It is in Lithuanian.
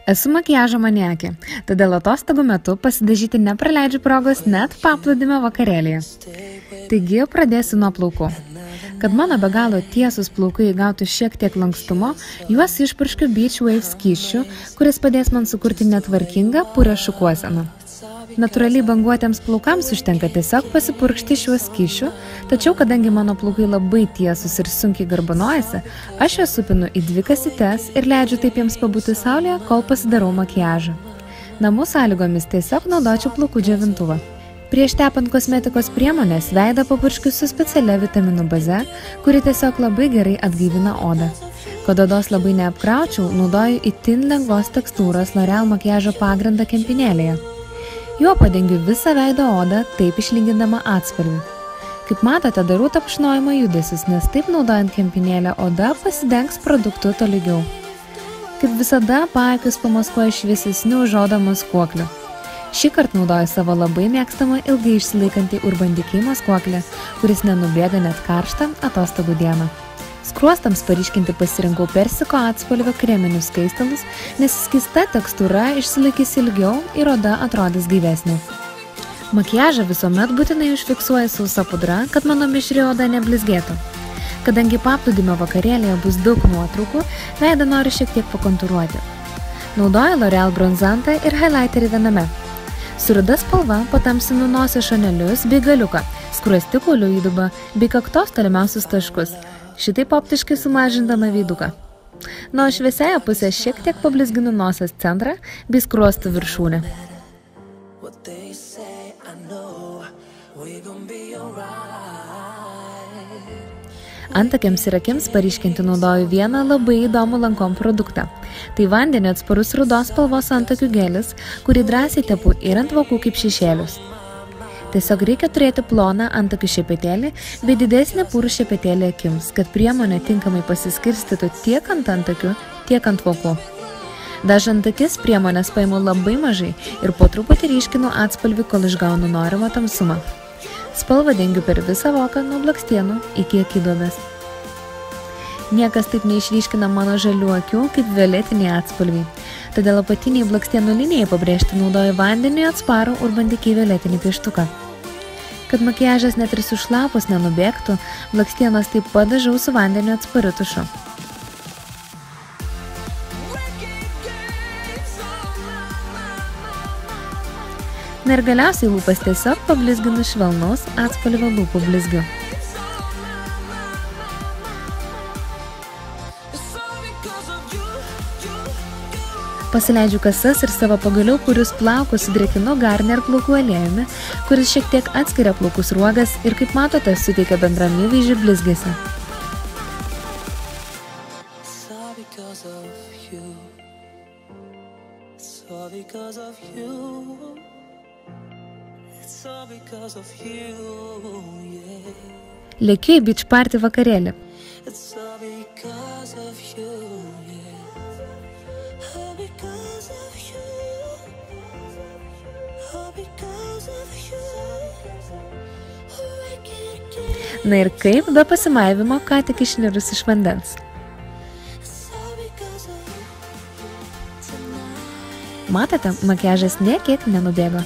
Esu makiažo maniakė, todėl atostogų metu pasidažyti nepraleidžiu progos net paplūdimio vakarėlėje. Taigi pradėsiu nuo plaukų. Kad mano be galo tiesus plaukai įgautų šiek tiek lankstumo, juos išpurškiu Beach Wave skysčiu, kuris padės man sukurti netvarkingą, purią šukuoseną. Natūraliai banguotiems plaukams užtenka tiesiog pasipurkšti šiuo skysčiu, tačiau kadangi mano plaukai labai tiesus ir sunkiai garbanojasi, aš juos supinu į 2 kasytes ir leidžiu taip jiems pabūti saulėje, kol pasidarau makiažą. Namų sąlygomis tiesiog naudočiau plaukų džiovintuvą. Prieš tepant kosmetikos priemonės veidą papurškiu su specialia vitaminų baze, kuri tiesiog labai gerai atgaivina odą. Kad odos labai neapkraučiau, naudoju itin lengvos tekstūros L'Oreal makiažo pagrindą kempinėlėje. Juo padengiu visą veido odą, taip išlygindama atspalvį. Kaip matote, darau tapšnojimo judesius, nes taip naudojant kempinėlę oda pasidengs produktu tolygiau. Kaip visada, paakius pamaskuoju šviesesniu už odą maskuokliu. Šįkart naudoju savo labai mėgstamą ilgai išsilaikantį Urban Decay maskuoklį, kuris nenubėga net karštą atostogų dieną. Skruostams paryškinti pasirinkau persiko atspalvio kreminius skaistalus, nes skysta tekstūra išsilaikys ilgiau ir oda atrodys gaivesnė. Makiažą visuomet būtinai užfiksuoju sausa pudra, kad mano mišri oda neblizgėtų. Kadangi paplūdimio vakarėlėje bus daug nuotraukų, veidą noriu šiek tiek pakontūruoti. Naudoju L'Oreal bronzantą ir highlighterį viename. Su ruda spalva patamsinu nosio šonelius bei galiuką, skruostikaulių įdubą bei kaktos tolimiausius taškus. Šitaip optiškai sumažindama veiduką. Nuo šviesiąją pusę šiek tiek pablizginu nosies centrą bei skruostų viršūnę. Antakiams ir akims paryškinti naudoju vieną labai įdomų Lancome produktą. Tai vandeniu atsparus rudos spalvos antakių gelis, kurį drąsiai tepu ir ant vokų kaip šešėlius. Tiesiog reikia turėti ploną antakių šepetėlį bei didesnį purų šepetėlį akims, kad priemonė tinkamai pasiskirstytų tiek ant antakių, tiek ant vokų. Dažant akis priemonės paimu labai mažai ir po truputį ryškinu atspalvį, kol išgaunu norimą tamsumą. Spalvą dengiu per visą voką nuo blakstienų iki akiduobės. Niekas taip neišryškina mano žalių akių kaip violetiniai atspalviai. Todėl apatiniai blakstienų linijai pabrėžti naudoju vandeniui atsparų Urban Decay violetinį pieštuką. Kad makiažas net ir sušlapus nenubėgtų, blakstienos taip pat dažau su vandeniu atspariu tušu. Na ir galiausiai lūpas tiesiog pablizginu švelnaus atspalvio lūpų blizgiu. Pasileidžiu kasas ir savo pagaliau purius plaukus sudrėkinu Garnier plaukų aliejumi, kuris šiek tiek atskiria plaukų sruogas ir, kaip matote, suteikia bendram įvaizdžiui blizgesį. Lėkiu į beach party vakarėlį. Na ir kaip be pasimaivimo, ką tik išnirus iš vandens. Matote, makiažas nė kiek nenubėgo.